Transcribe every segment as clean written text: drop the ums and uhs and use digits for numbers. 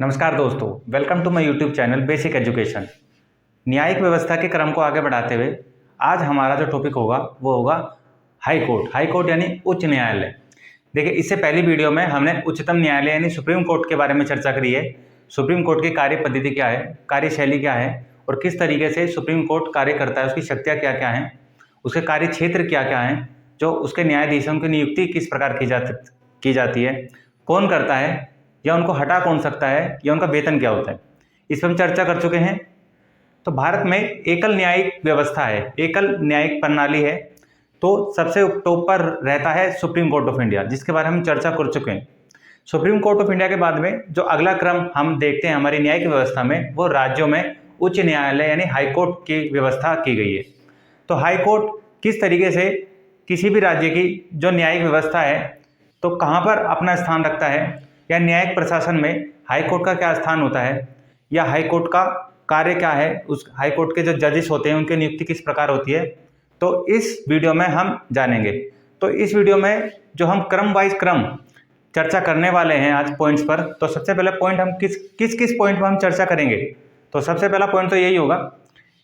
नमस्कार दोस्तों, welcome to my YouTube channel basic education. न्यायिक व्यवस्था के क्रम को आगे बढ़ाते हुए आज हमारा जो टॉपिक होगा वो होगा हाई कोर्ट। हाई कोर्ट यानी उच्च न्यायालय। देखिए, इससे पहली वीडियो में हमने उच्चतम न्यायालय यानी सुप्रीम कोर्ट के बारे में चर्चा करी है। सुप्रीम कोर्ट की कार्य पद्धति क्या है, कार्यशैली क्या है और किस तरीके से सुप्रीम कोर्ट कार्य करता है, उसकी शक्तियाँ क्या क्या हैं, उसके कार्य क्षेत्र क्या क्या हैं, जो उसके न्यायाधीशों की नियुक्ति किस प्रकार की जाती है, कौन करता है या उनको हटा कौन सकता है या उनका वेतन क्या होता है, इस पर हम चर्चा कर चुके हैं। तो भारत में एकल न्यायिक व्यवस्था है, एकल न्यायिक प्रणाली है। तो सबसे टॉप पर रहता है सुप्रीम कोर्ट ऑफ इंडिया, जिसके बारे में हम चर्चा कर चुके हैं। सुप्रीम कोर्ट ऑफ इंडिया के बाद में जो अगला क्रम हम देखते हैं हमारी न्यायिक व्यवस्था में, वो राज्यों में उच्च न्यायालय यानी हाई कोर्ट की व्यवस्था की गई है। तो हाई कोर्ट किस तरीके से किसी भी राज्य की जो न्यायिक व्यवस्था है तो कहाँ पर अपना स्थान रखता है, या न्यायिक प्रशासन में हाई कोर्ट का क्या स्थान होता है, या हाई कोर्ट का कार्य क्या है, उस हाई कोर्ट के जो जजेस होते हैं उनकी नियुक्ति किस प्रकार होती है, तो इस वीडियो में हम जानेंगे। तो इस वीडियो में जो हम क्रम चर्चा करने वाले हैं आज पॉइंट्स पर, तो सबसे पहले पॉइंट हम किस पॉइंट पर हम चर्चा करेंगे। तो सबसे पहला पॉइंट तो यही होगा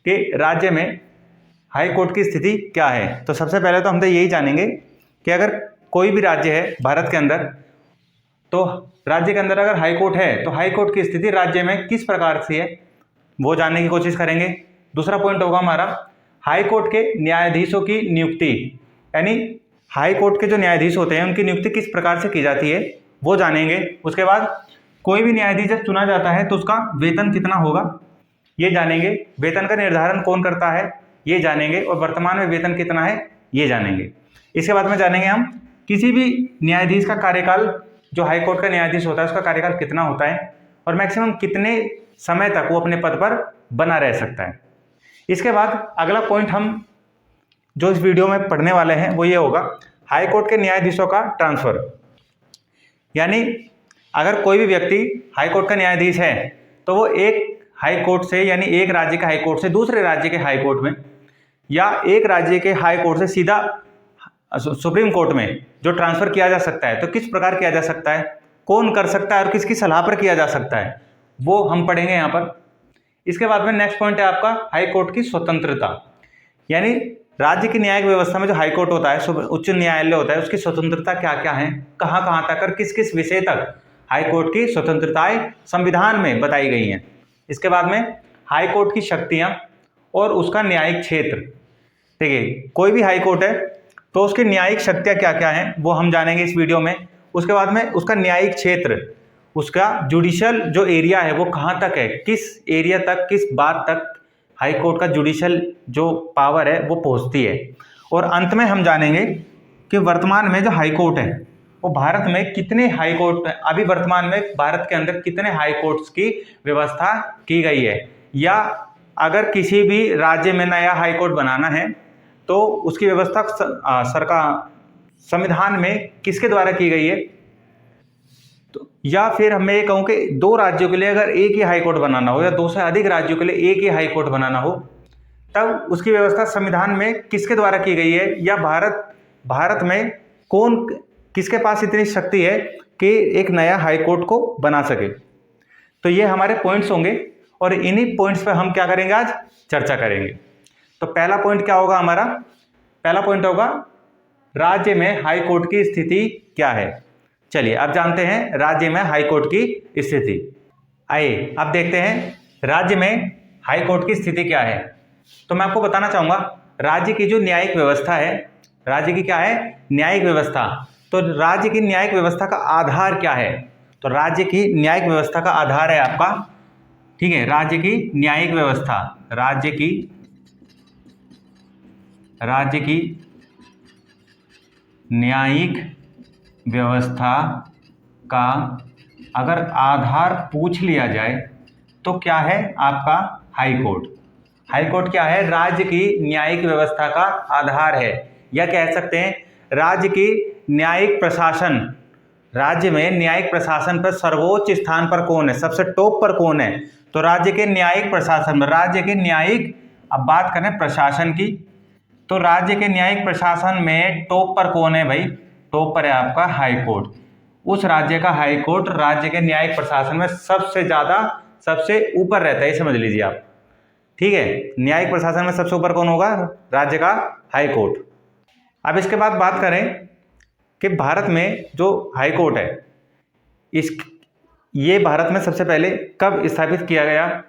कि राज्य में हाई कोर्ट की स्थिति क्या है। तो सबसे पहले तो हम तो यही जानेंगे कि अगर कोई भी राज्य है भारत के अंदर, तो राज्य के अंदर अगर हाई कोर्ट है तो हाई कोर्ट की स्थिति राज्य में किस प्रकार से है वो जानने की कोशिश करेंगे। दूसरा पॉइंट होगा हमारा हाई कोर्ट के न्यायाधीशों की नियुक्ति, यानी हाई कोर्ट के जो न्यायाधीश होते हैं उनकी नियुक्ति किस प्रकार से की जाती है वो जानेंगे। उसके बाद कोई भी न्यायाधीश जब चुना जाता है तो उसका वेतन कितना होगा ये जानेंगे। वेतन का निर्धारण कौन करता है ये जानेंगे, और वर्तमान में वेतन कितना है ये जानेंगे। इसके बाद में जानेंगे हम किसी भी न्यायाधीश का कार्यकाल, जो हाई कोर्ट का न्यायाधीश होता है उसका कार्यकाल कितना होता है और मैक्सिमम कितने समय तक वो अपने पद पर बना रह सकता है। इसके बाद अगला पॉइंट हम जो इस वीडियो में पढ़ने वाले हैं वो ये होगा हाई कोर्ट के न्यायाधीशों का ट्रांसफर। यानी अगर कोई भी व्यक्ति हाई कोर्ट का न्यायाधीश है तो वो एक हाई कोर्ट से, यानी एक राज्य के हाई कोर्ट से दूसरे राज्य के हाई कोर्ट में, या एक राज्य के हाई कोर्ट से सीधा सुप्रीम कोर्ट में जो ट्रांसफर किया जा सकता है, तो किस प्रकार किया जा सकता है, कौन कर सकता है और किसकी सलाह पर किया जा सकता है, वो हम पढ़ेंगे यहाँ पर। इसके बाद में नेक्स्ट पॉइंट है आपका हाई कोर्ट की स्वतंत्रता। यानी राज्य की न्यायिक व्यवस्था में जो हाई कोर्ट होता है, उच्च न्यायालय होता है, उसकी स्वतंत्रता क्या क्या है, कहाँ कहाँ तक और किस किस विषय तक हाई कोर्ट की स्वतंत्रताएं संविधान में बताई गई हैं। इसके बाद में हाई कोर्ट की शक्तियाँ और उसका न्यायिक क्षेत्र। देखिए, कोई भी हाई कोर्ट है तो उसकी न्यायिक शक्तियाँ क्या क्या हैं वो हम जानेंगे इस वीडियो में। उसके बाद में उसका न्यायिक क्षेत्र, उसका जुडिशल जो एरिया है वो कहाँ तक है, किस एरिया तक, किस बात तक हाई कोर्ट का जुडिशल जो पावर है वो पहुँचती है। और अंत में हम जानेंगे कि वर्तमान में जो हाई कोर्ट है वो भारत में कितने हाई कोर्ट, अभी वर्तमान में भारत के अंदर कितने हाई कोर्ट्स की व्यवस्था की गई है, या अगर किसी भी राज्य में नया हाई कोर्ट बनाना है तो उसकी व्यवस्था सरकार संविधान में किसके द्वारा की गई है। तो या फिर मैं ये कहूँ कि दो राज्यों के लिए अगर एक ही हाई कोर्ट बनाना हो या दो से अधिक राज्यों के लिए एक ही हाई कोर्ट बनाना हो, तब उसकी व्यवस्था संविधान में किसके द्वारा की गई है, या भारत में कौन, किसके पास इतनी शक्ति है कि एक नया हाई कोर्ट को बना सके। तो ये हमारे पॉइंट्स होंगे और इन्हीं पॉइंट्स पर हम क्या करेंगे, आज चर्चा करेंगे। तो पहला पॉइंट क्या होगा हमारा, पहला पॉइंट होगा राज्य में हाई कोर्ट की स्थिति क्या है। चलिए अब जानते हैं राज्य में हाई कोर्ट की स्थिति। आइए अब देखते हैं राज्य में हाई कोर्ट की स्थिति क्या है। तो मैं आपको बताना चाहूँगा राज्य की जो न्यायिक व्यवस्था है, राज्य की क्या है, न्यायिक व्यवस्था। तो राज्य की न्यायिक व्यवस्था का आधार क्या है, तो राज्य की न्यायिक व्यवस्था का आधार है आपका, ठीक है, राज्य की न्यायिक व्यवस्था। राज्य की न्यायिक व्यवस्था का अगर आधार पूछ लिया जाए तो क्या है आपका हाई कोर्ट। हाई कोर्ट क्या है, राज्य की न्यायिक व्यवस्था का आधार है, या कह सकते हैं राज्य की न्यायिक प्रशासन। राज्य में न्यायिक प्रशासन पर सर्वोच्च स्थान पर कौन है, सबसे टॉप पर कौन है, तो राज्य के न्यायिक प्रशासन में, राज्य के न्यायिक, अब बात करें प्रशासन की, तो राज्य के न्यायिक प्रशासन में टॉप पर कौन है भाई, टॉप पर है आपका हाई कोर्ट। उस राज्य का हाई कोर्ट राज्य के न्यायिक प्रशासन में सबसे ऊपर रहता है, ये समझ लीजिए आप। ठीक है, न्यायिक प्रशासन में सबसे ऊपर कौन होगा? राज्य का हाई कोर्ट। अब इसके बाद बात करें कि भारत में जो हाई कोर्ट है ये भारत में सबसे पहले कब स्थापित किया गया,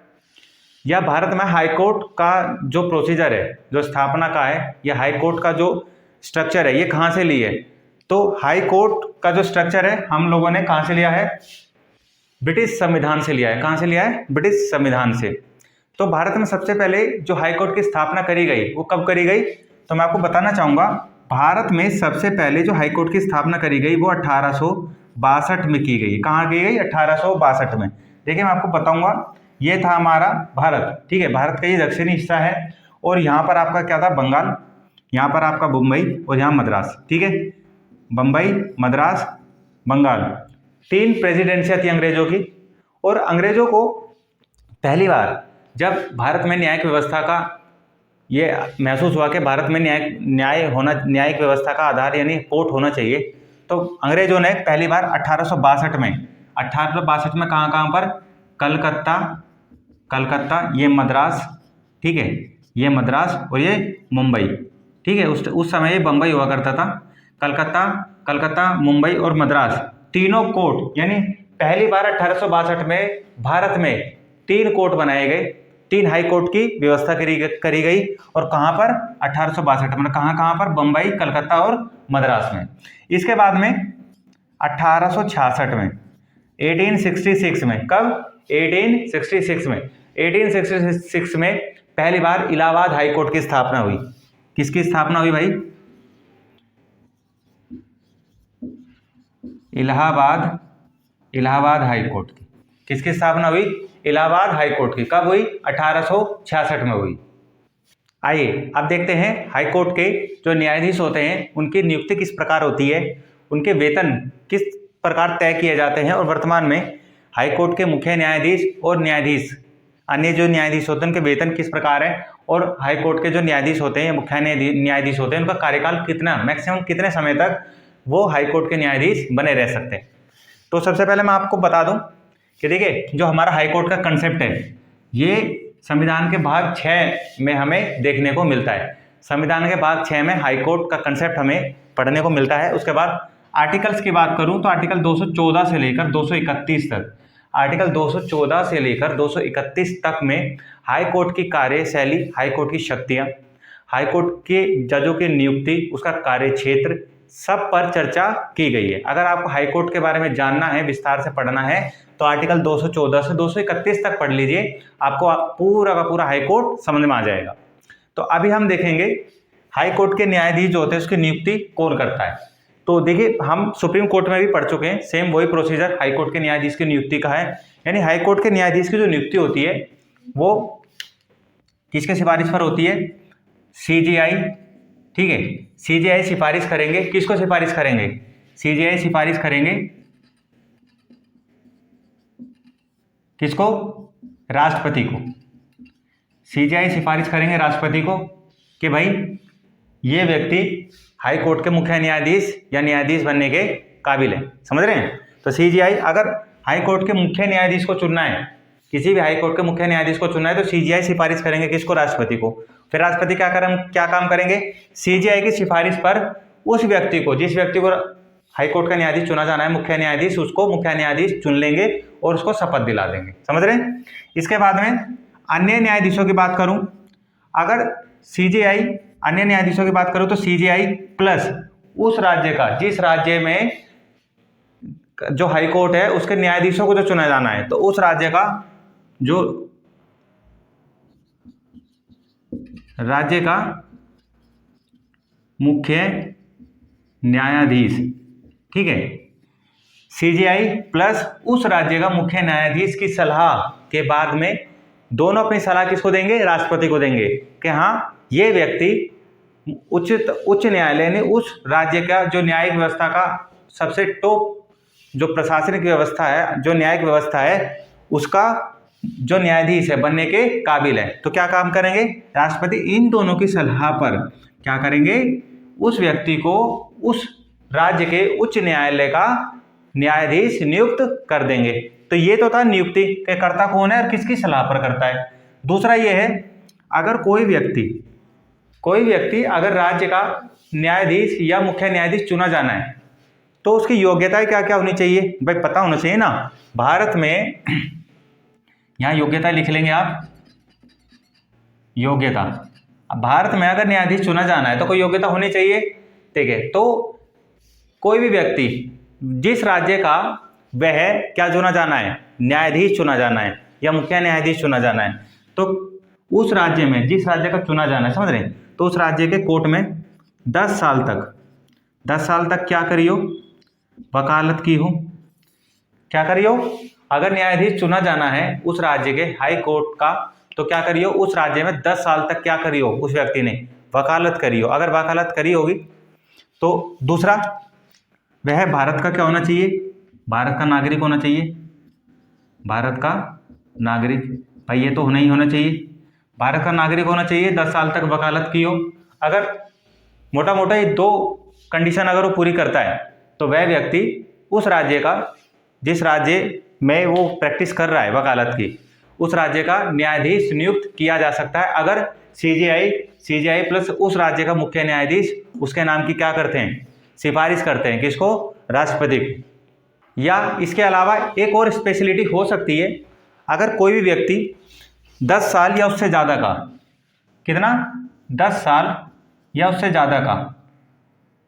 या भारत में हाई कोर्ट का जो प्रोसीजर है, जो स्थापना का है, या हाई कोर्ट का जो स्ट्रक्चर है, ये कहाँ से ली है? तो हाई कोर्ट का जो स्ट्रक्चर है हम लोगों ने कहाँ से लिया है? ब्रिटिश संविधान से लिया है। कहाँ से लिया है? ब्रिटिश संविधान से। तो भारत में सबसे पहले जो हाई कोर्ट की स्थापना करी गई वो कब करी गई? तो मैं आपको बताना चाहूँगा, भारत में सबसे पहले जो हाई कोर्ट की स्थापना करी गई वो 1862 में की गई। कहाँ की गई? 1862 में। देखिए मैं आपको बताऊंगा, ये था हमारा भारत। ठीक है, भारत का ये दक्षिणी हिस्सा है और यहाँ पर आपका क्या था? बंगाल, यहाँ पर आपका मुंबई और यहाँ मद्रास। ठीक है, बम्बई, मद्रास, बंगाल, 3 प्रेसिडेंसियाँ थी अंग्रेजों की। और अंग्रेजों को पहली बार जब भारत में न्यायिक व्यवस्था का ये महसूस हुआ कि भारत में न्यायिक व्यवस्था का आधार यानी कोर्ट होना चाहिए, तो अंग्रेजों ने पहली बार 1862 में कहाँ पर? कलकत्ता, ये मद्रास, ठीक है, ये मद्रास और ये मुंबई। ठीक है, उस समय ये बम्बई हुआ करता था। कलकत्ता, मुंबई और मद्रास, तीनों कोर्ट, यानी पहली बार 1862 में भारत में 3 कोर्ट बनाए गए, 3 हाई कोर्ट की व्यवस्था करी गई। और कहाँ पर? 1862 में। कहाँ पर? बम्बई, कलकत्ता और मद्रास में। इसके बाद में 1866 में, 1866 में, कब? 1866 में पहली बार इलाहाबाद हाई कोर्ट की स्थापना हुई। किसकी स्थापना हुई भाई? इलाहाबाद हाई कोर्ट की। किसकी स्थापना हुई? इलाहाबाद हाई कोर्ट की। कब हुई? 1866 में हुई। आइए अब देखते हैं हाई कोर्ट के जो न्यायाधीश होते हैं उनकी नियुक्ति किस प्रकार होती है, उनके वेतन किस प्रकार तय किए जाते हैं, और वर्तमान में हाई कोर्ट के मुख्य न्यायाधीश और न्यायाधीश, अन्य जो न्यायाधीश होते हैं उनके वेतन किस प्रकार है, और हाई कोर्ट के जो न्यायाधीश होते हैं, मुख्य न्यायाधीश होते हैं, उनका कार्यकाल कितना, मैक्सिमम कितने समय तक वो हाई कोर्ट के न्यायाधीश बने रह सकते हैं। तो सबसे पहले मैं आपको बता दूं कि देखिए जो हमारा हाई कोर्ट का कंसेप्ट है ये संविधान के भाग 6 में हमें देखने को मिलता है। संविधान के भाग 6 में हाई कोर्ट का कंसेप्ट हमें पढ़ने को मिलता है। उसके बाद आर्टिकल्स की बात करूं तो आर्टिकल 214 से लेकर 231 तक, आर्टिकल 214 से लेकर 231 तक में हाई कोर्ट की कार्यशैली, हाई कोर्ट की शक्तियां, हाई कोर्ट के जजों की नियुक्ति, उसका कार्यक्षेत्र, सब पर चर्चा की गई है। अगर आपको हाई कोर्ट के बारे में जानना है, विस्तार से पढ़ना है, तो आर्टिकल 214 से 231 तक पढ़ लीजिए, आपको पूरा का पूरा हाई कोर्ट समझ में आ जाएगा। तो अभी हम देखेंगे हाई कोर्ट के न्यायाधीश जो होते हैं उसकी नियुक्ति कौन करता है। तो देखिए हम सुप्रीम कोर्ट में भी पढ़ चुके हैं, सेम वही प्रोसीजर हाई कोर्ट के न्यायाधीश की नियुक्ति का है। यानी हाई कोर्ट के न्यायाधीश की जो नियुक्ति होती है वो किसके सिफारिश पर होती है? CJI। ठीक है, CJI सिफारिश करेंगे। किसको सिफारिश करेंगे? CJI सिफारिश करेंगे किसको? राष्ट्रपति को। CJI सिफारिश करेंगे राष्ट्रपति को कि भाई ये व्यक्ति हाई कोर्ट के मुख्य न्यायाधीश या न्यायाधीश बनने के काबिल है। समझ रहे हैं? तो CJI अगर हाई कोर्ट के मुख्य न्यायाधीश को चुनना है, किसी भी हाई कोर्ट के मुख्य न्यायाधीश को चुनना है, तो CJI सिफारिश करेंगे किसको? राष्ट्रपति को। फिर राष्ट्रपति क्या काम करेंगे? CJI की सिफारिश पर उस व्यक्ति को, जिस व्यक्ति को हाई कोर्ट का न्यायाधीश चुना जाना है, मुख्य न्यायाधीश, उसको मुख्य न्यायाधीश चुन लेंगे और उसको शपथ दिला देंगे। समझ रहे हैं? इसके बाद में अन्य न्यायाधीशों की बात करूं, अगर CJI अन्य न्यायाधीशों की बात करूं तो CJI प्लस उस राज्य का, जिस राज्य में जो हाई कोर्ट है उसके न्यायाधीशों को जो चुना जाना है, तो उस राज्य का जो राज्य का मुख्य न्यायाधीश, ठीक है, CJI प्लस उस राज्य का मुख्य न्यायाधीश की सलाह के बाद में दोनों अपनी सलाह किसको देंगे? राष्ट्रपति को देंगे कि हाँ ये व्यक्ति उच्च न्यायालय ने उस राज्य का जो न्यायिक व्यवस्था का सबसे टॉप जो प्रशासनिक व्यवस्था है, जो न्यायिक व्यवस्था है, उसका जो न्यायाधीश है बनने के काबिल है। तो क्या काम करेंगे? राष्ट्रपति इन दोनों की सलाह पर क्या करेंगे? उस व्यक्ति को उस राज्य के उच्च न्यायालय का न्यायाधीश नियुक्त कर देंगे। तो ये तो था नियुक्ति के कर्ता कौन है और किसकी सलाह पर करता है। दूसरा ये है, अगर कोई व्यक्ति अगर राज्य का न्यायाधीश या मुख्य न्यायाधीश चुना जाना है तो उसकी योग्यताएं क्या क्या होनी चाहिए, भाई पता होना चाहिए ना। भारत में यहाँ योग्यता लिख लेंगे आप, योग्यता। अब भारत में अगर न्यायाधीश चुना जाना है तो कोई योग्यता होनी चाहिए, ठीक है। तो कोई भी व्यक्ति जिस राज्य का वह क्या चुना जाना है, न्यायाधीश चुना जाना है या मुख्य न्यायाधीश चुना जाना है, तो उस राज्य में जिस राज्य का चुना जाना है, समझ रहे हैं, तो उस राज्य के कोर्ट में 10 साल तक क्या करियो, वकालत की हो। क्या करियो, अगर न्यायाधीश चुना जाना है उस राज्य के हाई कोर्ट का, तो क्या करियो, उस राज्य में 10 साल तक क्या करियो, उस व्यक्ति ने वकालत करियो। अगर वकालत करी होगी तो दूसरा, वह भारत का क्या होना चाहिए, भारत का नागरिक होना चाहिए। भारत का नागरिक, भाई ये तो होना ही होना चाहिए, भारत का नागरिक होना चाहिए, 10 साल तक वकालत की हो। अगर मोटा मोटा ये 2 कंडीशन अगर वो पूरी करता है तो वह व्यक्ति उस राज्य का, जिस राज्य में वो प्रैक्टिस कर रहा है वकालत की, उस राज्य का न्यायाधीश नियुक्त किया जा सकता है। अगर सीजेआई प्लस उस राज्य का मुख्य न्यायाधीश उसके नाम की क्या करते हैं, सिफारिश करते हैं, किसको, राष्ट्रपति को। या इसके अलावा एक और स्पेशलिटी हो सकती है, अगर कोई भी व्यक्ति 10 साल या उससे ज़्यादा का, कितना, 10 साल या उससे ज़्यादा का,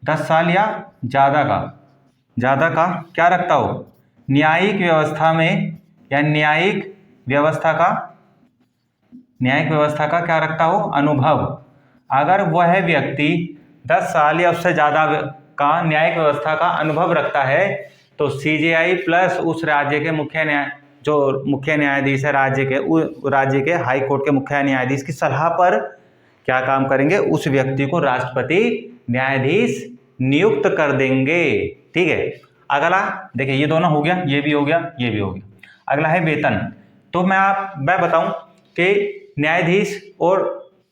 10 साल या ज़्यादा का क्या रखता हो, न्यायिक व्यवस्था में या न्यायिक व्यवस्था का क्या रखता हो, अनुभव। अगर वह व्यक्ति 10 साल या उससे ज़्यादा का न्यायिक व्यवस्था का अनुभव रखता है तो सीजेआई प्लस उस राज्य के मुख्य न्यायाधीश है राज्य के हाई कोर्ट के मुख्य न्यायाधीश की सलाह पर क्या काम करेंगे, उस व्यक्ति को राष्ट्रपति न्यायाधीश नियुक्त कर देंगे, ठीक है। अगला देखिए, ये दोनों हो गया, ये भी हो गया। अगला है वेतन। तो मैं बताऊं कि न्यायाधीश और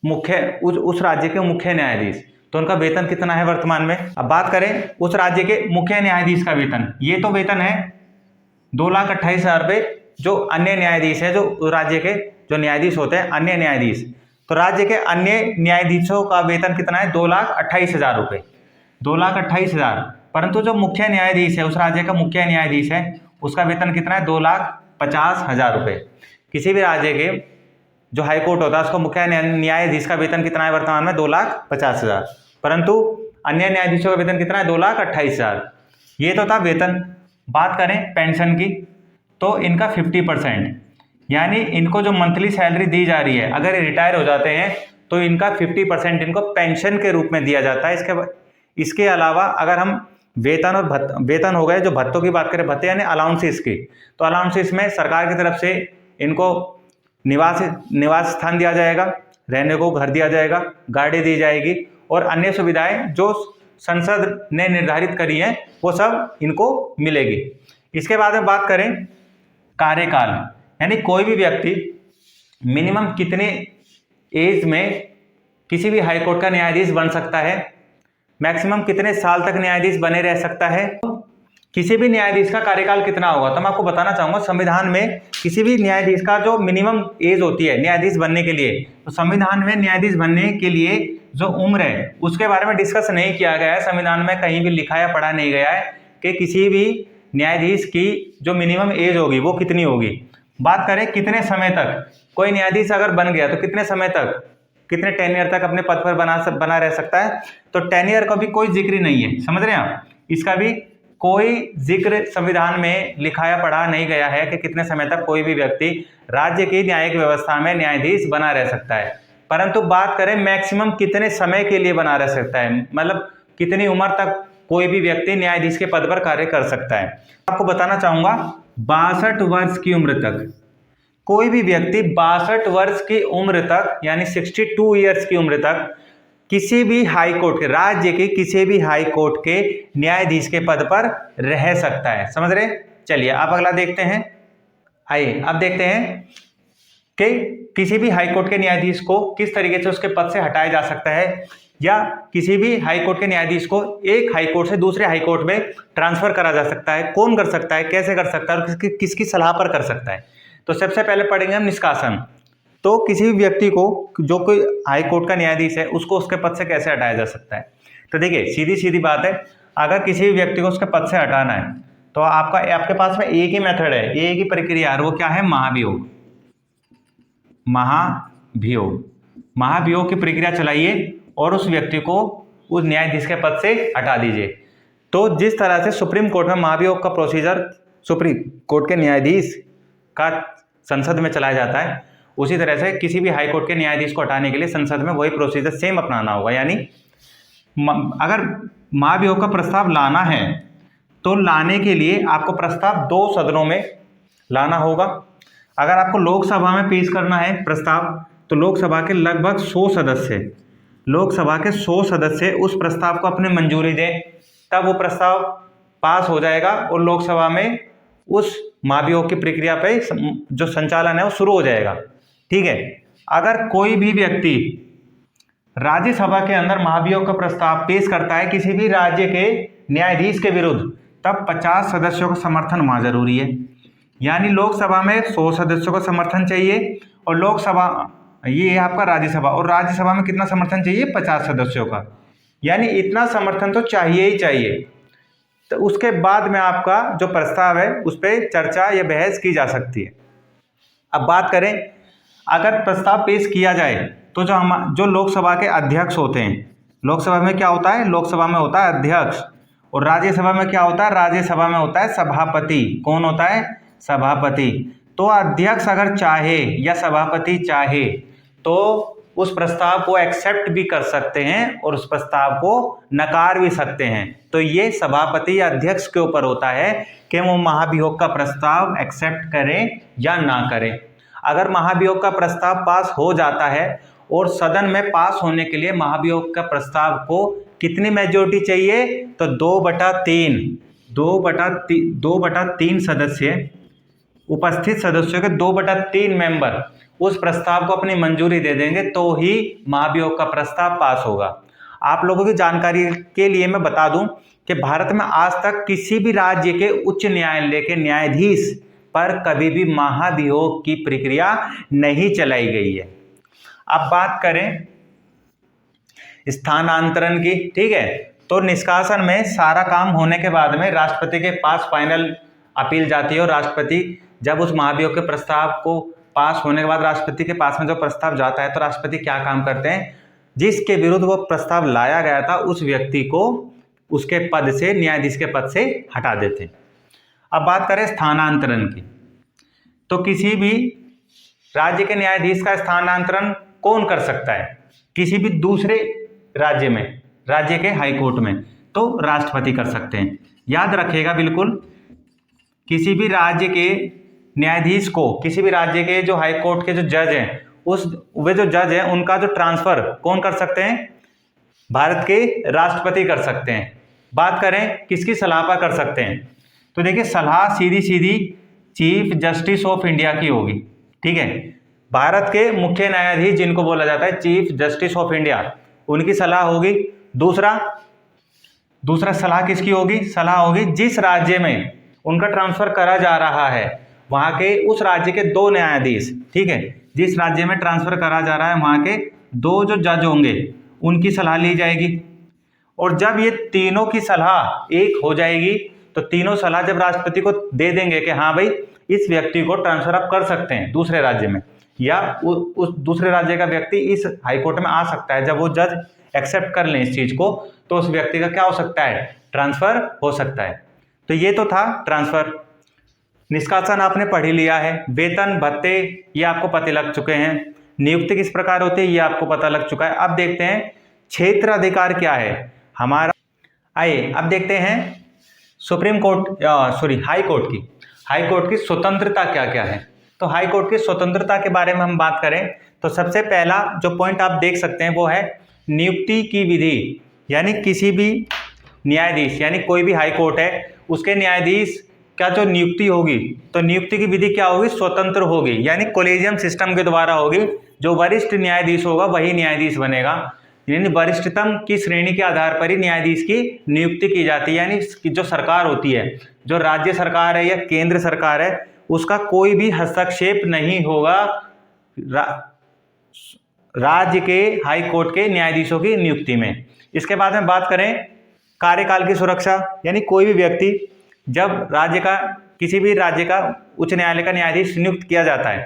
उस राज्य के मुख्य न्यायाधीश, तो उनका वेतन कितना है वर्तमान में। अब बात करें उस राज्य के मुख्य न्यायाधीश का वेतन, ये तो वेतन है 2,28,000 रुपये। जो अन्य न्यायाधीश है, जो राज्य के जो न्यायाधीश होते हैं अन्य न्यायाधीश, तो राज्य के अन्य न्यायाधीशों का वेतन कितना है, 2,28,000 रुपये, 2,28,000। परंतु जो मुख्य न्यायाधीश है, उस राज्य का मुख्य न्यायाधीश है, उसका वेतन कितना है, 2,50,000 रुपये। किसी भी राज्य के जो हाई कोर्ट होता है उसका मुख्य न्यायाधीश का वेतन कितना है वर्तमान में, 2,50,000। परंतु अन्य न्यायाधीशों का वेतन कितना है, 2,28,000। ये तो था वेतन। बात करें पेंशन की, तो इनका 50%, यानी इनको जो मंथली सैलरी दी जा रही है, अगर ये रिटायर हो जाते हैं तो इनका 50% इनको पेंशन के रूप में दिया जाता है। इसके अलावा अगर हम वेतन हो गए, जो भत्तों की बात करें, भत्ते यानी अलाउंसेस की, तो अलाउंसेस में सरकार की तरफ से इनको निवास स्थान दिया जाएगा, रहने को घर दिया जाएगा, गाड़ी दी जाएगी और अन्य सुविधाएं जो संसद ने निर्धारित करी हैं वो सब इनको मिलेगी। इसके बाद में बात करें कार्यकाल, यानी कोई भी व्यक्ति मिनिमम कितने एज में किसी भी हाई कोर्ट का न्यायाधीश बन सकता है, मैक्सिमम कितने साल तक न्यायाधीश बने रह सकता है, किसी भी न्यायाधीश का कार्यकाल कितना होगा। तो मैं आपको बताना चाहूँगा, संविधान में किसी भी न्यायाधीश का जो मिनिमम एज होती है न्यायाधीश बनने के लिए, तो संविधान में न्यायाधीश बनने के लिए जो उम्र है उसके बारे में डिस्कस नहीं किया गया है। संविधान में कहीं भी लिखा या पढ़ा नहीं गया है कि किसी भी न्यायाधीश की जो मिनिमम एज होगी वो कितनी होगी। बात करें कितने समय तक कोई न्यायाधीश अगर बन गया तो कितने समय तक, कितने टेन्योर तक अपने पद पर बना रह सकता है, तो टेन्योर का भी कोई जिक्र नहीं है, समझ रहे हैं आप। इसका भी कोई जिक्र संविधान में लिखा या पढ़ा नहीं गया है कि कितने समय तक कोई भी व्यक्ति राज्य की न्यायिक व्यवस्था में न्यायाधीश बना रह सकता है। परंतु बात करें मैक्सिमम कितने समय के लिए बना रह सकता है, मतलब कितनी उम्र तक कोई भी व्यक्ति न्यायाधीश के पद पर कार्य कर सकता है। आपको बताना चाहूंगा 62 वर्ष की उम्र तक कोई भी व्यक्ति 62 वर्ष की उम्र तक, यानी 62 ईयर्स की उम्र तक किसी भी हाई कोर्ट के, राज्य के किसी भी हाई कोर्ट के न्यायाधीश के पद पर रह सकता है, समझ रहे। चलिए आप अगला देखते हैं। आइए अब देखते हैं कि किसी भी हाई कोर्ट के न्यायाधीश को किस तरीके से उसके पद से हटाया जा सकता है। या किसी भी हाई कोर्ट के न्यायाधीश को एक हाई कोर्ट से दूसरे हाई कोर्ट में ट्रांसफर करा जा सकता है। कौन कर सकता है, कैसे कर सकता है और किसकी सलाह पर कर सकता है। तो सबसे पहले पढ़ेंगे हम निष्कासन। तो किसी भी व्यक्ति को, जो कोई हाई कोर्ट का न्यायाधीश है, उसको उसके पद से कैसे हटाया जा सकता है। तो देखिए सीधी सीधी बात है, अगर किसी भी व्यक्ति को उसके पद से हटाना है तो आपके पास में एक ही मेथड है, एक ही प्रक्रिया है, वो क्या है, महाभियोग। महाभियोग की प्रक्रिया चलाइए और उस व्यक्ति को उस न्यायाधीश के पद से हटा दीजिए। तो जिस तरह से सुप्रीम कोर्ट में महाभियोग का प्रोसीजर सुप्रीम कोर्ट के न्यायाधीश का संसद में चलाया जाता है, उसी तरह से किसी भी हाई कोर्ट के न्यायाधीश को हटाने के लिए संसद में वही प्रोसीजर सेम अपनाना होगा। यानी अगर महाभियोग का प्रस्ताव लाना है तो लाने के लिए आपको प्रस्ताव 2 सदनों में लाना होगा। अगर आपको लोकसभा में पेश करना है प्रस्ताव, तो लोकसभा के लगभग 100 सदस्य उस प्रस्ताव को अपनी मंजूरी दें, तब वो प्रस्ताव पास हो जाएगा और लोकसभा में उस महाभियोग की प्रक्रिया पे जो संचालन है वो शुरू हो जाएगा। ठीक है। अगर कोई भी व्यक्ति राज्यसभा के अंदर महाभियोग का प्रस्ताव पेश करता है किसी भी राज्य के न्यायाधीश के विरुद्ध, तब 50 सदस्यों का समर्थन वहां जरूरी है। यानी लोकसभा में 100 सदस्यों का समर्थन चाहिए और लोकसभा, ये है आपका राज्यसभा, और राज्यसभा में कितना समर्थन चाहिए, 50 सदस्यों का। यानी इतना समर्थन तो चाहिए ही चाहिए। तो उसके बाद में आपका जो प्रस्ताव है उस पर चर्चा या बहस की जा सकती है। अब बात करें, अगर प्रस्ताव पेश किया जाए तो जो लोकसभा के अध्यक्ष होते हैं, लोकसभा में क्या होता है, लोकसभा में होता है अध्यक्ष, और राज्यसभा में क्या होता है, राज्यसभा में होता है सभापति। कौन होता है, सभापति। तो अध्यक्ष अगर चाहे या सभापति चाहे तो उस प्रस्ताव को एक्सेप्ट भी कर सकते हैं और उस प्रस्ताव को नकार भी सकते हैं। तो ये सभापति या अध्यक्ष के ऊपर होता है कि वो महाभियोग का प्रस्ताव एक्सेप्ट करें या ना करें। अगर महाभियोग का प्रस्ताव पास हो जाता है और सदन में पास होने के लिए महाभियोग का प्रस्ताव को कितनी मेजॉरिटी चाहिए, तो 2/3 सदस्य, उपस्थित सदस्यों के 2/3 मेंबर उस प्रस्ताव को अपनी मंजूरी दे देंगे तो ही महाभियोग का प्रस्ताव पास होगा। आप लोगों की जानकारी के लिए मैं बता दूं कि भारत में आज तक किसी भी राज्य के उच्च न्यायालय के न्यायाधीश पर कभी भी महाभियोग की प्रक्रिया नहीं चलाई गई है। अब बात करें स्थानांतरण की। ठीक है। तो निष्कासन में सारा काम होने के बाद में राष्ट्रपति के पास फाइनल अपील जाती है और राष्ट्रपति जब उस महाभियोग के प्रस्ताव को पास होने के बाद राष्ट्रपति के पास में जो प्रस्ताव जाता है तो राष्ट्रपति क्या काम करते हैं, जिसके विरुद्ध वो प्रस्ताव लाया गया था उस व्यक्ति को उसके पद से, न्यायाधीश के पद से हटा देते हैं। अब बात करें स्थानांतरण की। तो किसी भी राज्य के न्यायाधीश का स्थानांतरण कौन कर सकता है, किसी भी दूसरे राज्य में, राज्य के हाई कोर्ट में, तो राष्ट्रपति कर सकते हैं। याद रखिएगा बिल्कुल, किसी भी राज्य के न्यायाधीश को, किसी भी राज्य के जो हाई कोर्ट के जो जज हैं, वे जो जज हैं उनका जो ट्रांसफर कौन कर सकते हैं, भारत के राष्ट्रपति कर सकते हैं। बात करें किसकी सलाह पर कर सकते हैं, तो देखिए सलाह सीधी सीधी चीफ जस्टिस ऑफ इंडिया की होगी। ठीक है। भारत के मुख्य न्यायाधीश जिनको बोला जाता है चीफ जस्टिस ऑफ इंडिया, उनकी सलाह होगी। दूसरा सलाह किसकी होगी, सलाह होगी जिस राज्य में उनका ट्रांसफर करा जा रहा है वहां के उस राज्य के 2 न्यायाधीश। ठीक है। जिस राज्य में ट्रांसफर करा जा रहा है वहां के 2 जो जज होंगे उनकी सलाह ली जाएगी। और जब ये तीनों की सलाह एक हो जाएगी तो तीनों सलाह जब राष्ट्रपति को दे देंगे कि हाँ भाई इस व्यक्ति को ट्रांसफर आप कर सकते हैं दूसरे राज्य में, या उस दूसरे राज्य का व्यक्ति इस हाईकोर्ट में आ सकता है, जब वो जज एक्सेप्ट कर लें इस चीज को तो उस व्यक्ति का क्या हो सकता है, ट्रांसफर हो सकता है। तो ये तो था ट्रांसफर। निष्कासन आपने पढ़ ही लिया है। वेतन भत्ते ये आपको पता लग चुके हैं। नियुक्ति किस प्रकार होती है ये आपको पता लग चुका है। अब देखते हैं क्षेत्र अधिकार क्या है हमारा। आइए अब देखते हैं हाई कोर्ट की स्वतंत्रता क्या क्या है। तो हाई कोर्ट की स्वतंत्रता के बारे में हम बात करें तो सबसे पहला जो पॉइंट आप देख सकते हैं वो है नियुक्ति की विधि। यानी किसी भी न्यायाधीश, यानी कोई भी हाई कोर्ट है उसके न्यायाधीश का जो नियुक्ति होगी तो नियुक्ति की विधि क्या होगी, स्वतंत्र होगी। यानी कोलेजियम सिस्टम के द्वारा होगी। जो वरिष्ठ न्यायाधीश होगा वही न्यायाधीश बनेगा। यानी वरिष्ठतम की श्रेणी के आधार पर ही न्यायाधीश की नियुक्ति की जाती है। यानी जो सरकार होती है, जो राज्य सरकार है या केंद्र सरकार है, उसका कोई भी हस्तक्षेप नहीं होगा राज्य के हाई कोर्ट के न्यायाधीशों की नियुक्ति में। इसके बाद में बात करें कार्यकाल की सुरक्षा, यानी कोई भी व्यक्ति जब किसी भी राज्य का उच्च न्यायालय का न्यायाधीश नियुक्त किया जाता है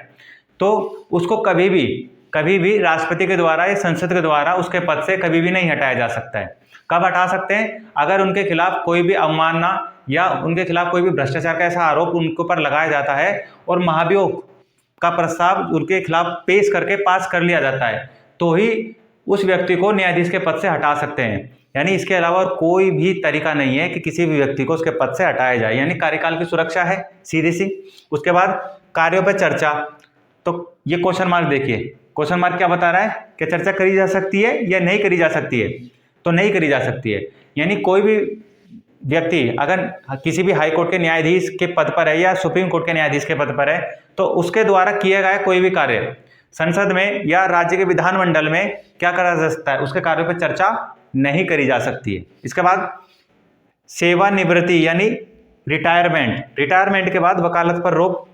तो उसको कभी भी राष्ट्रपति के द्वारा या संसद के द्वारा उसके पद से कभी भी नहीं हटाया जा सकता है। कब हटा सकते हैं? अगर उनके खिलाफ कोई भी अवमानना या उनके खिलाफ कोई भी भ्रष्टाचार का ऐसा आरोप उनके ऊपर लगाया जाता है और महाभियोग का प्रस्ताव उनके खिलाफ पेश करके पास कर लिया जाता है, तो ही उस व्यक्ति को न्यायाधीश के पद से हटा सकते हैं। यानी इसके अलावा और कोई भी तरीका नहीं है कि किसी भी व्यक्ति को उसके पद से हटाया जाए। यानी कार्यकाल की सुरक्षा है सीधी सी। उसके बाद कार्यों पर चर्चा, तो ये क्वेश्चन मार्क देखिए, क्वेश्चन मार्क क्या बता रहा है कि चर्चा करी जा सकती है या नहीं करी जा सकती है? तो नहीं करी जा सकती है। यानी कोई भी व्यक्ति अगर किसी भी हाई कोर्ट के न्यायाधीश के पद पर है या सुप्रीम कोर्ट के न्यायाधीश के पद पर है तो उसके द्वारा किया गया कोई भी कार्य संसद में या राज्य के विधानमंडल में क्या करा जा सकता है? उसके कार्यों पर चर्चा नहीं करी जा सकती है। इसके बाद सेवानिवृत्ति यानी रिटायरमेंट के बाद वकालत पर रोक।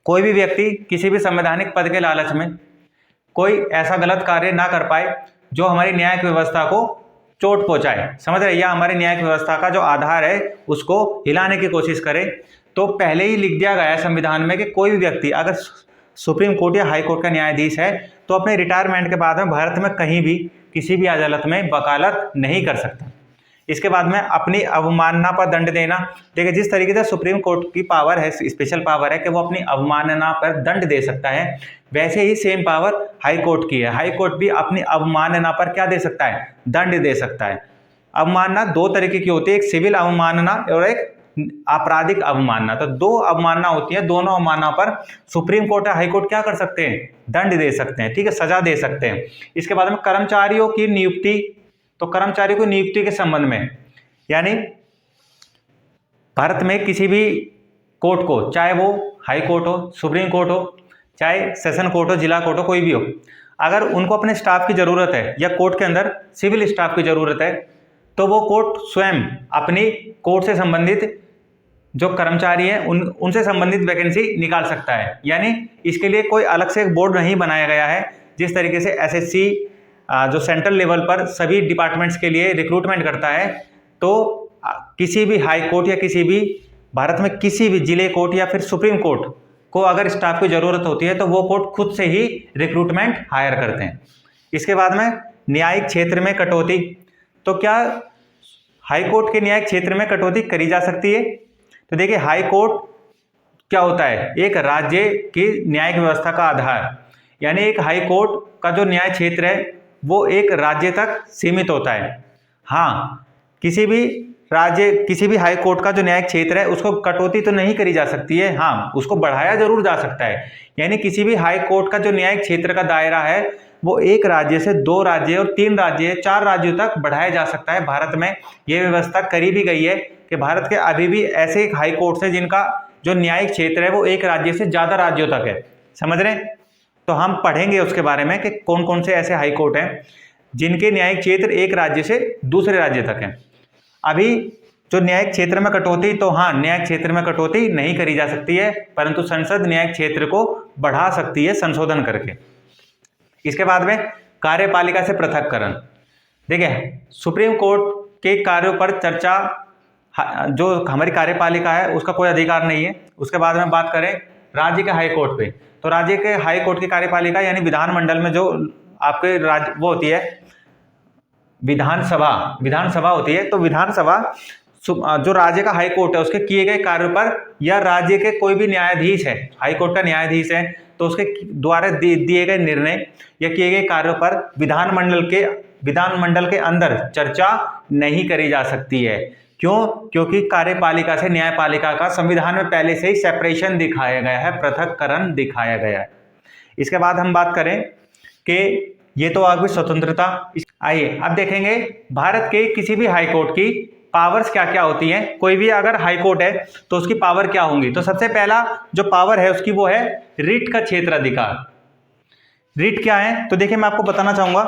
कोई भी व्यक्ति किसी भी संवैधानिक पद के लालच में कोई ऐसा गलत कार्य ना कर पाए जो हमारी न्यायिक व्यवस्था को चोट पहुंचाए, समझ रहे, या हमारी न्यायिक व्यवस्था का जो आधार है उसको हिलाने की कोशिश करे। तो पहले ही लिख दिया गया है संविधान में कि कोई भी व्यक्ति अगर सुप्रीम कोर्ट या हाई कोर्ट का न्यायाधीश है तो अपने रिटायरमेंट के बाद में भारत में कहीं भी किसी भी अदालत में वकालत नहीं कर सकता। इसके बाद में अपनी अवमानना पर दंड देना। देखिए, जिस तरीके से सुप्रीम कोर्ट की पावर है, स्पेशल पावर है कि वो अपनी अवमानना पर दंड दे सकता है, वैसे ही सेम पावर हाई कोर्ट की है। हाई कोर्ट भी अपनी अवमानना पर क्या दे सकता है? दंड दे सकता है। अवमानना दो तरीके की होती है, एक सिविल अवमानना और एक आपराधिक अवमानना। तो दो अवमानना होती है, दोनों अवमानना पर सुप्रीम कोर्ट या हाई कोर्ट क्या कर सकते हैं? दंड दे सकते हैं, ठीक है, सजा दे सकते हैं। इसके बाद में कर्मचारियों की नियुक्ति, तो कर्मचारियों की नियुक्ति के संबंध में यानी भारत में किसी भी कोर्ट को, चाहे वो हाई कोर्ट हो, सुप्रीम कोर्ट हो, चाहे सेशन कोर्ट हो, जिला कोर्ट हो, कोई भी हो, अगर उनको अपने स्टाफ की जरूरत है या कोर्ट के अंदर सिविल स्टाफ की जरूरत है तो वो कोर्ट स्वयं अपनी कोर्ट से संबंधित जो कर्मचारी हैं उनसे संबंधित वैकेंसी निकाल सकता है। यानी इसके लिए कोई अलग से एक बोर्ड नहीं बनाया गया है। जिस तरीके से एसएससी जो सेंट्रल लेवल पर सभी डिपार्टमेंट्स के लिए रिक्रूटमेंट करता है, तो किसी भी हाई कोर्ट या किसी भी भारत में किसी भी जिले कोर्ट या फिर सुप्रीम कोर्ट को अगर स्टाफ की ज़रूरत होती है तो वो कोर्ट खुद से ही रिक्रूटमेंट हायर करते हैं। इसके बाद में न्यायिक क्षेत्र में कटौती, तो क्या हाई कोर्ट के न्यायिक क्षेत्र में कटौती करी जा सकती है? तो देखिए, हाई कोर्ट क्या होता है? एक राज्य की न्यायिक व्यवस्था का आधार। यानी एक हाई कोर्ट का जो न्याय क्षेत्र है वो एक राज्य तक सीमित होता है। हाँ, किसी भी हाई कोर्ट का जो न्यायिक क्षेत्र है उसको कटौती तो नहीं करी जा सकती है, हाँ उसको बढ़ाया जरूर जा सकता है। यानी किसी भी हाई कोर्ट का जो न्यायिक क्षेत्र का दायरा है वो एक राज्य से 2 राज्य और 3 राज्य 4 राज्यों तक बढ़ाया जा सकता है। भारत में ये व्यवस्था करी भी गई है कि भारत के अभी भी ऐसे एक हाई कोर्ट है जिनका जो न्यायिक क्षेत्र है वो एक राज्य से ज़्यादा राज्यों तक है, समझ रहे हैं? तो हम पढ़ेंगे उसके बारे में कि कौन कौन से ऐसे हाई कोर्ट हैं जिनके न्यायिक क्षेत्र एक राज्य से दूसरे राज्य तक हैं। अभी जो न्यायिक क्षेत्र में कटौती, तो हाँ, न्यायिक क्षेत्र में कटौती नहीं करी जा सकती है, परंतु संसद न्यायिक क्षेत्र को बढ़ा सकती है संशोधन करके। इसके बाद में कार्यपालिका से पृथककरण। देखिए, सुप्रीम कोर्ट के कार्यों पर चर्चा जो हमारी कार्यपालिका है उसका कोई अधिकार नहीं है। उसके बाद में बात करें राज्य के हाई कोर्ट पे, तो राज्य के हाई कोर्ट की कार्यपालिका यानी विधानमंडल में जो आपके राज्य वो होती है विधानसभा होती है। तो विधानसभा जो राज्य का हाई कोर्ट है उसके किए गए कार्यों पर या राज्य के कोई भी न्यायाधीश है, हाई कोर्ट का न्यायाधीश है, तो उसके द्वारा दिए गए निर्णय या किए गए कार्यों पर विधानमंडल के अंदर चर्चा नहीं करी जा सकती है। क्यों? क्योंकि कार्यपालिका से न्यायपालिका का संविधान में पहले से ही सेपरेशन दिखाया गया है, पृथककरण दिखाया गया है। इसके बाद हम बात करें कि ये तो आ गई स्वतंत्रता। आइए अब देखेंगे भारत के किसी भी हाई कोर्ट की पावर्स क्या क्या होती हैं। कोई भी अगर हाई कोर्ट है तो उसकी पावर क्या होंगी? तो सबसे पहला जो पावर है उसकी वो है रिट का क्षेत्राधिकार। रिट क्या है? तो देखिए, मैं आपको बताना चाहूंगा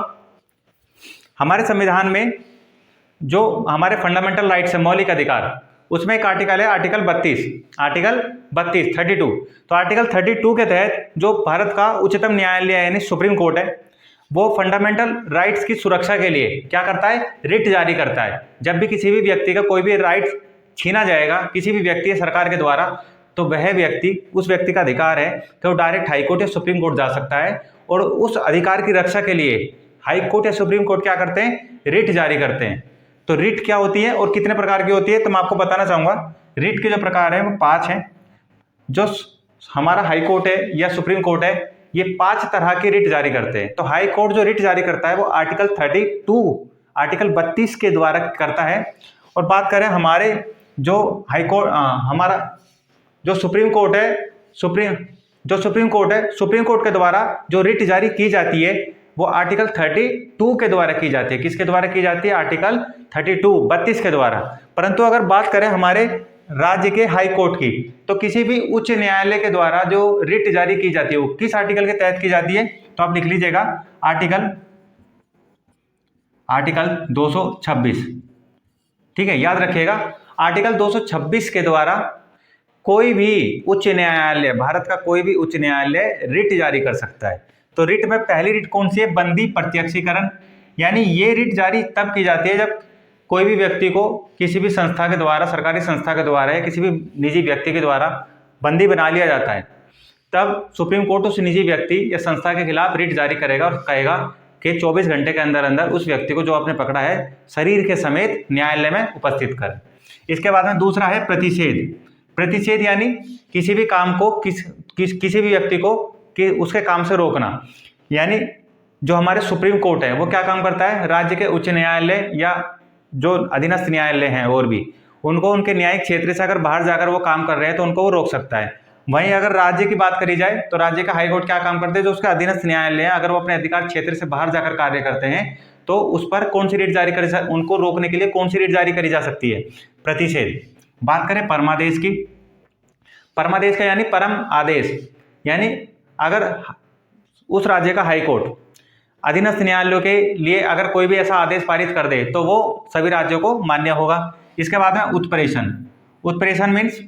हमारे संविधान में जो हमारे फंडामेंटल राइट्स है, मौलिक अधिकार, उसमें एक आर्टिकल है आर्टिकल 32, आर्टिकल 32 32। तो आर्टिकल 32 के तहत जो भारत का उच्चतम न्यायालय यानी सुप्रीम कोर्ट है, वो फंडामेंटल राइट्स की सुरक्षा के लिए क्या करता है, रिट जारी करता है। जब भी किसी भी व्यक्ति का कोई भी राइट छीना जाएगा किसी भी व्यक्ति या सरकार के द्वारा, तो वह व्यक्ति, उस व्यक्ति का अधिकार है कि वो डायरेक्ट हाई कोर्ट या सुप्रीम कोर्ट जा सकता है, और उस अधिकार की रक्षा के लिए हाई कोर्ट या सुप्रीम कोर्ट क्या करते हैं, रिट जारी करते हैं। तो रिट क्या होती है और कितने प्रकार की होती है, तो मैं आपको बताना चाहूंगा। रिट के जो प्रकार हैं वो 5 हैं। जो हमारा हाई कोर्ट है या सुप्रीम कोर्ट है, ये 5 तरह की रिट जारी करते हैं। तो हाई कोर्ट जो रिट जारी करता है वो आर्टिकल 32, आर्टिकल 32 के द्वारा करता है। और बात करें हमारे जो हाई कोर्ट, हमारा जो सुप्रीम कोर्ट है, सुप्रीम कोर्ट के द्वारा जो रिट जारी की जाती है वो आर्टिकल 32 के द्वारा की जाती है। किसके द्वारा की जाती है, आर्टिकल 32 के द्वारा। परंतु अगर बात करें हमारे राज्य के हाई कोर्ट की, तो किसी भी उच्च न्यायालय के द्वारा जो रिट जारी की जाती है वो किस आर्टिकल के तहत की जाती है, तो आप लिख लीजिएगा आर्टिकल 226। ठीक है, याद रखिएगा, आर्टिकल 226 के द्वारा कोई भी उच्च न्यायालय, भारत का कोई भी उच्च न्यायालय रिट जारी कर सकता है। तो रिट में पहली रिट कौन सी है, बंदी प्रत्यक्षीकरण। यानी ये रिट जारी तब की जाती है जब कोई भी व्यक्ति को किसी भी संस्था के द्वारा, सरकारी संस्था के द्वारा या किसी भी निजी व्यक्ति के द्वारा बंदी बना लिया जाता है, तब सुप्रीम कोर्ट उस निजी व्यक्ति या संस्था के खिलाफ रिट जारी करेगा और कहेगा कि 24 घंटे के अंदर अंदर उस व्यक्ति को जो आपने पकड़ा है शरीर के समेत न्यायालय में उपस्थित करें। इसके बाद में दूसरा है प्रतिषेध। प्रतिषेध यानी किसी भी काम को किसी भी व्यक्ति को कि उसके काम से रोकना। यानी जो हमारे सुप्रीम कोर्ट है वो क्या काम करता है, राज्य के उच्च न्यायालय या जो अधीनस्थ न्यायालय हैं और भी, उनको उनके न्यायिक क्षेत्र से अगर बाहर जाकर वो काम कर रहे हैं तो उनको वो रोक सकता है। वहीं अगर राज्य की बात करी जाए तो राज्य का हाईकोर्ट क्या काम करते हैं, जो उसके अधीनस्थ न्यायालय है अगर वो अपने अधिकार क्षेत्र से बाहर जाकर कार्य करते हैं तो उस पर कौन सी रिट जारी करी, उनको रोकने के लिए कौन सी रिट जारी करी जा सकती है, प्रतिषेध। बात करें परमादेश की, परमादेश का यानी परम आदेश। यानी अगर उस राज्य का हाईकोर्ट अधीनस्थ न्यायालयों के लिए अगर कोई भी ऐसा आदेश पारित कर दे तो वो सभी राज्यों को मान्य होगा। इसके बाद में उत्प्रेषण। उत्प्रेषण मीन्स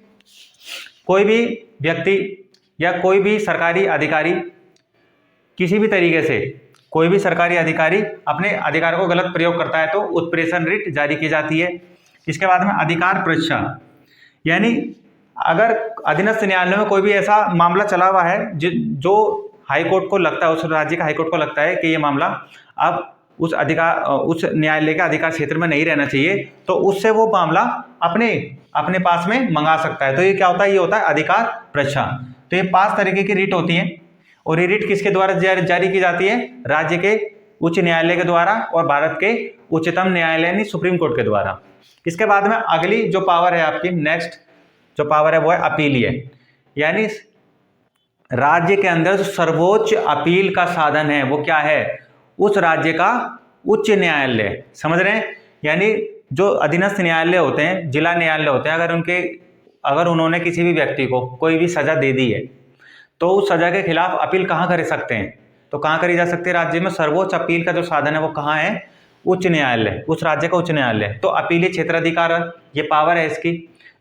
कोई भी व्यक्ति या कोई भी सरकारी अधिकारी किसी भी तरीके से कोई भी सरकारी अधिकारी अपने अधिकार को गलत प्रयोग करता है तो उत्प्रेषण रिट जारी की जाती है। इसके बाद में अधिकार परीक्षा, यानी अगर अधीनस्थ न्यायालय में कोई भी ऐसा मामला चला हुआ है जो हाई कोर्ट को लगता है, उस राज्य का हाई कोर्ट को लगता है कि ये मामला अब उस न्यायालय के अधिकार क्षेत्र में नहीं रहना चाहिए, तो उससे वो मामला अपने पास में मंगा सकता है। तो ये क्या होता है, ये होता है अधिकार परीक्षा। तो ये 5 तरीके की रिट होती हैं और ये रिट किसके द्वारा जारी की जाती है, राज्य के उच्च न्यायालय के द्वारा और भारत के उच्चतम न्यायालय यानी सुप्रीम कोर्ट के द्वारा। इसके बाद में अगली जो पावर है आपकी, नेक्स्ट जो पावर है वो है अपीलीय। यानी राज्य के अंदर जो सर्वोच्च अपील का साधन है वो क्या है, उस राज्य का उच्च न्यायालय। समझ रहे हैं, यानी जो अधीनस्थ न्यायालय होते हैं, जिला न्यायालय होते हैं, अगर उन्होंने किसी भी व्यक्ति को कोई भी सजा दे दी है तो उस सजा के खिलाफ अपील कहाँ कर सकते हैं, तो कहाँ करी जा सकती है, राज्य में सर्वोच्च अपील का जो साधन है वो कहाँ है, उच्च न्यायालय, उस राज्य का उच्च न्यायालय। तो अपीलीय क्षेत्राधिकार ये पावर है इसकी।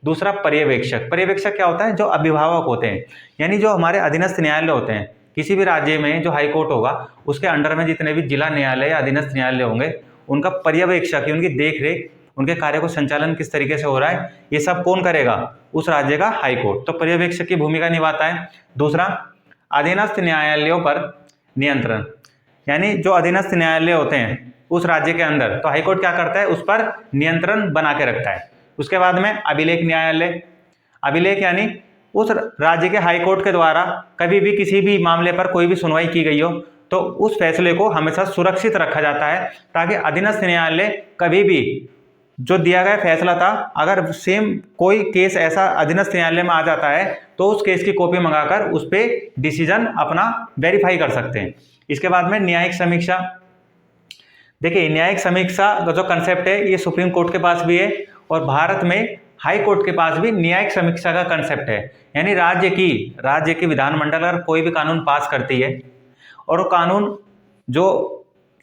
दूसरा पर्यवेक्षक। पर्यवेक्षक क्या होता है, जो अभिभावक होते हैं, यानी जो हमारे अधीनस्थ न्यायालय होते हैं, किसी भी राज्य में जो हाई कोर्ट होगा उसके अंडर में जितने भी जिला न्यायालय या अधीनस्थ न्यायालय होंगे उनका पर्यवेक्षक, उनकी देख रेख, उनके कार्य को संचालन किस तरीके से हो रहा है, ये सब कौन करेगा, उस राज्य का हाई कोर्ट। तो पर्यवेक्षक की भूमिका निभाता है। दूसरा, अधीनस्थ न्यायालयों पर नियंत्रण। यानी जो अधीनस्थ न्यायालय होते हैं उस राज्य के अंदर, तो हाईकोर्ट क्या करता है, उस पर नियंत्रण बना के रखता है। उसके बाद में अभिलेख न्यायालय। अभिलेख यानी उस राज्य के हाईकोर्ट के द्वारा कभी भी किसी भी मामले पर कोई भी सुनवाई की गई हो तो उस फैसले को हमेशा सुरक्षित रखा जाता है, ताकि अधीनस्थ न्यायालय कभी भी जो दिया गया फैसला था, अगर सेम कोई केस ऐसा अधीनस्थ न्यायालय में आ जाता है तो उस केस की कॉपी मंगाकर उस पर डिसीजन अपना वेरीफाई कर सकते हैं। इसके बाद में न्यायिक समीक्षा। देखिए, न्यायिक समीक्षा का जो कंसेप्ट है ये सुप्रीम कोर्ट के पास भी है और भारत में हाई कोर्ट के पास भी न्यायिक समीक्षा का कंसेप्ट है। यानी राज्य की विधानमंडल अगर कोई भी कानून पास करती है और वो कानून जो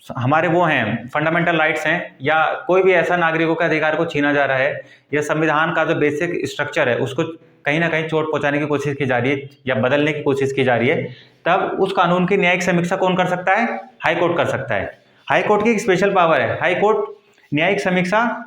हमारे वो हैं फंडामेंटल राइट्स हैं, या कोई भी ऐसा नागरिकों के अधिकार को छीना जा रहा है, या संविधान का जो बेसिक स्ट्रक्चर है उसको कहीं ना कहीं चोट पहुंचाने की कोशिश की जा रही है या बदलने की कोशिश की जा रही है, तब उस कानून की न्यायिक समीक्षा कौन कर सकता है? हाई कोर्ट कर सकता है। हाई कोर्ट की एक स्पेशल पावर है। हाई कोर्ट न्यायिक समीक्षा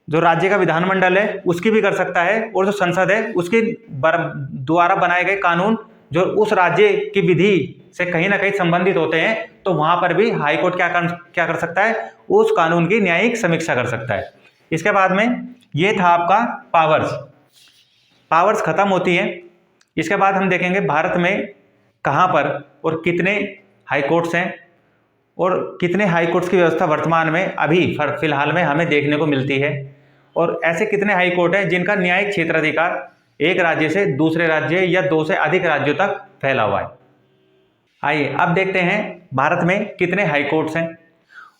जो राज्य का विधानमंडल है उसकी भी कर सकता है, और जो संसद है उसके द्वारा बनाए गए कानून जो उस राज्य की विधि से कहीं ना कहीं संबंधित होते हैं, तो वहां पर भी हाई कोर्ट क्या कर सकता है? उस कानून की न्यायिक समीक्षा कर सकता है। इसके बाद में ये था आपका पावर्स खत्म होती है। इसके बाद हम देखेंगे भारत में कहाँ पर और कितने हाई कोर्ट्स हैं और कितने हाई कोर्ट्स की व्यवस्था वर्तमान में अभी फिलहाल में हमें देखने को मिलती है, और ऐसे कितने हाई कोर्ट हैं जिनका न्यायिक क्षेत्राधिकार एक राज्य से दूसरे राज्य या 2 से अधिक राज्यों तक फैला हुआ है। आइए अब देखते हैं भारत में कितने हाई कोर्ट्स हैं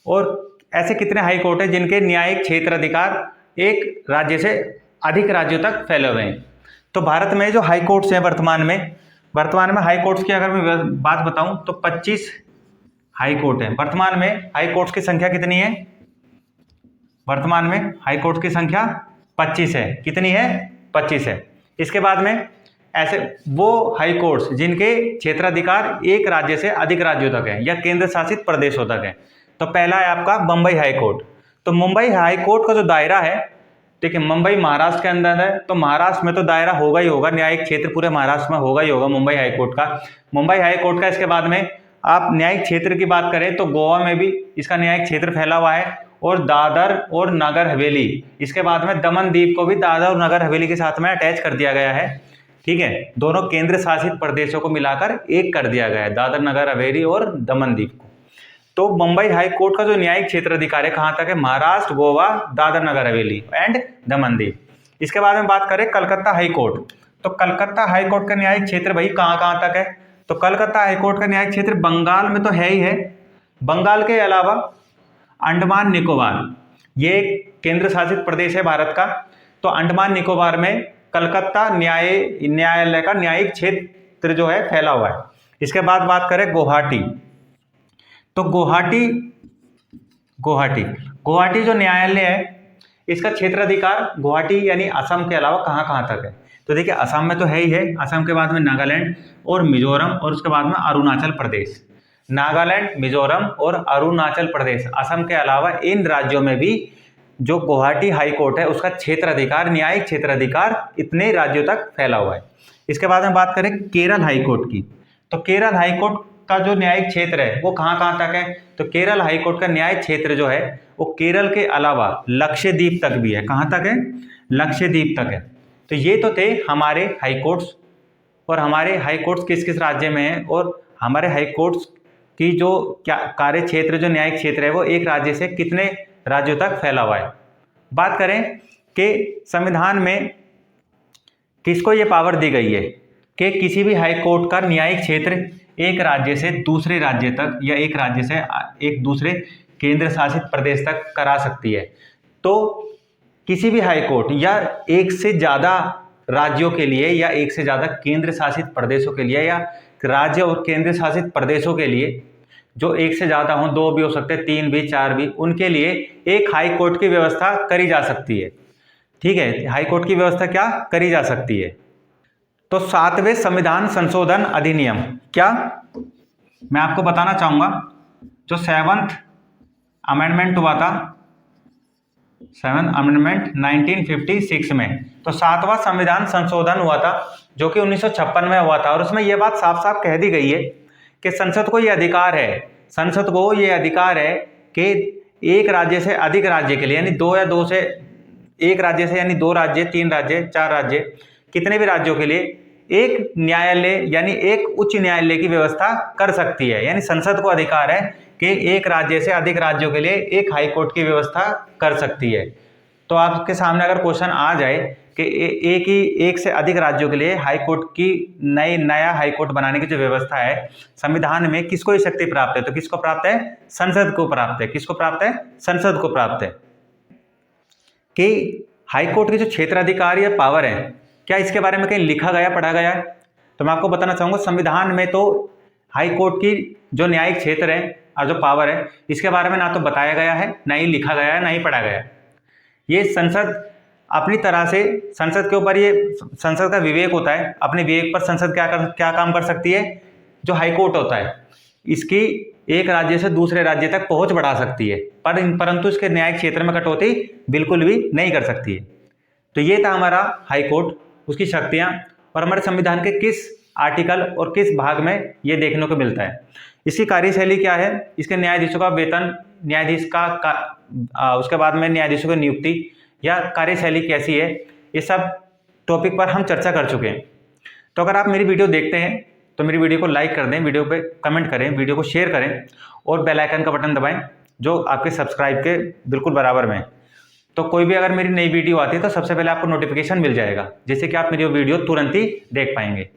और ऐसे कितने हाई कोर्ट हैं जिनके न्यायिक क्षेत्राधिकार एक राज्य से अधिक राज्यों तक फैले हुए हैं। तो भारत में जो हाई कोर्ट्स हैं वर्तमान में हाई कोर्ट्स की अगर मैं बात बताऊं तो 25 हाई कोर्ट हैं। वर्तमान में हाई कोर्ट्स की संख्या कितनी है? वर्तमान में हाई कोर्ट की संख्या 25 है। कितनी है? 25 है। इसके बाद में ऐसे वो हाई कोर्ट्स जिनके क्षेत्राधिकार एक राज्य से अधिक राज्यों तक है या केंद्र शासित प्रदेशों तक है। तो पहला है आपका मुंबई हाई कोर्ट। तो मुंबई हाई कोर्ट का जो दायरा है, देखिए मुंबई महाराष्ट्र के अंदर है, तो महाराष्ट्र में तो दायरा होगा ही होगा, न्यायिक क्षेत्र पूरे महाराष्ट्र में होगा ही होगा मुंबई हाई कोर्ट का। मुंबई हाई कोर्ट का इसके बाद में आप न्यायिक क्षेत्र की बात करें तो गोवा में भी इसका न्यायिक क्षेत्र फैला हुआ है, और दादर और नगर हवेली, इसके बाद में दमन दीव को भी दादर और नगर हवेली के साथ में अटैच कर दिया गया है। ठीक है, दोनों केंद्र शासित प्रदेशों को मिलाकर एक कर दिया गया है, दादर नगर हवेली और दमन दीव को। तो मुंबई हाई कोर्ट का जो न्यायिक क्षेत्र अधिकार है कहां तक है? महाराष्ट्र, गोवा, दादर नगर हवेली एंड दमन दीव। इसके बाद में बात करें कलकत्ता हाई कोर्ट। तो कलकत्ता हाई कोर्ट का न्यायिक क्षेत्र भाई कहां तक है? तो कलकत्ता हाई कोर्ट का न्यायिक क्षेत्र बंगाल में तो है ही है, बंगाल के अलावा अंडमान निकोबार, ये एक केंद्र शासित प्रदेश है भारत का, तो अंडमान निकोबार में कलकत्ता न्यायालय का न्यायिक क्षेत्र जो है फैला हुआ है। इसके बाद बात करें गुवाहाटी। तो गुवाहाटी जो न्यायालय है इसका क्षेत्राधिकार गुवाहाटी यानी असम के अलावा कहां तक है? तो देखिए असम में तो है ही है, असम के बाद में नागालैंड और मिजोरम, और उसके बाद में अरुणाचल प्रदेश। नागालैंड, मिजोरम और अरुणाचल प्रदेश, असम के अलावा इन राज्यों में भी जो गुवाहाटी हाई कोर्ट है उसका क्षेत्राधिकार, न्यायिक क्षेत्राधिकार इतने राज्यों तक फैला हुआ है। इसके बाद में बात करें केरल हाई कोर्ट की। तो केरल हाई कोर्ट का जो न्यायिक क्षेत्र है वो कहां तक है? तो केरल हाई कोर्ट का न्यायिक क्षेत्र जो है वो केरल के अलावा लक्षद्वीप तक भी है। कहां तक है? लक्षद्वीप तक है। तो ये तो थे हमारे हाई कोर्ट्स, और हमारे हाई कोर्ट्स किस किस राज्य में है, और हमारे हाई कोर्ट्स की जो क्या कार्य क्षेत्र, जो न्यायिक क्षेत्र है वो एक राज्य से कितने राज्यों तक फैला हुआ है। बात करें कि संविधान में किसको ये पावर दी गई है कि किसी भी हाई कोर्ट का न्यायिक क्षेत्र एक राज्य से दूसरे राज्य तक या एक राज्य से एक दूसरे केंद्र शासित प्रदेश तक करा सकती है। तो किसी भी हाई कोर्ट या एक से ज़्यादा राज्यों के लिए या एक से ज़्यादा केंद्र शासित प्रदेशों के लिए या राज्य और केंद्र शासित प्रदेशों के लिए जो एक से ज़्यादा हों, 2 भी हो सकते हैं, 3 भी, 4 भी, उनके लिए एक हाई कोर्ट की व्यवस्था करी जा सकती है। ठीक है, हाई कोर्ट की व्यवस्था क्या करी जा सकती है? तो 7वें संविधान संशोधन अधिनियम, क्या मैं आपको बताना चाहूँगा, जो 7th अमेंडमेंट हुआ था, 7th अमेंडमेंट 1956 में, तो 7वां संविधान संशोधन हुआ था जो कि 1956 में हुआ था, और उसमें यह बात साफ साफ कह दी गई है कि संसद को ये अधिकार है कि एक राज्य से अधिक राज्य के लिए, यानी 2 या 2 से एक राज्य से, यानी 2 राज्य, 3 राज्य, 4 राज्य, कितने भी राज्यों के लिए एक न्यायालय यानी एक उच्च न्यायालय की व्यवस्था कर सकती है। यानी संसद को अधिकार है कि एक राज्य से अधिक राज्यों के लिए एक हाई कोर्ट की व्यवस्था कर सकती है। तो आपके सामने अगर क्वेश्चन आ जाए कि एक से अधिक राज्यों के लिए हाई कोर्ट की नया हाई कोर्ट बनाने की जो व्यवस्था है संविधान में, किसको ये शक्ति प्राप्त है? तो किसको प्राप्त है? संसद को प्राप्त है। किसको प्राप्त है? संसद को प्राप्त है। कि हाई कोर्ट की जो क्षेत्राधिकार या पावर है, क्या इसके बारे में कहीं लिखा गया, पढ़ा गया है? तो मैं आपको बताना चाहूँगा, संविधान में तो हाई कोर्ट की जो न्यायिक क्षेत्र है और जो पावर है, इसके बारे में ना तो बताया गया है, ना ही लिखा गया है, ना ही पढ़ा गया है। ये संसद अपनी तरह से, संसद के ऊपर ये संसद का विवेक होता है, अपने विवेक पर संसद क्या काम कर सकती है। जो हाई कोर्ट होता है इसकी एक राज्य से दूसरे राज्य तक पहुंच बढ़ा सकती है, परंतु इसके न्यायिक क्षेत्र में कटौती बिल्कुल भी नहीं कर सकती है। तो ये था हमारा हाई कोर्ट, उसकी शक्तियां और हमारे संविधान के किस आर्टिकल और किस भाग में ये देखने को मिलता है। इसकी कार्यशैली क्या है, इसके न्यायाधीशों का वेतन, न्यायाधीश उसके बाद में न्यायाधीशों की नियुक्ति या कार्यशैली कैसी है, ये सब टॉपिक पर हम चर्चा कर चुके हैं। तो अगर आप मेरी वीडियो देखते हैं तो मेरी वीडियो को लाइक कर दें, वीडियो पे कमेंट करें, वीडियो को शेयर करें और बेल आइकन का बटन दबाएं जो आपके सब्सक्राइब के बिल्कुल बराबर में है। तो कोई भी अगर मेरी नई वीडियो आती है तो सबसे पहले आपको नोटिफिकेशन मिल जाएगा, जिससे कि आप मेरी वीडियो तुरंत ही देख पाएंगे।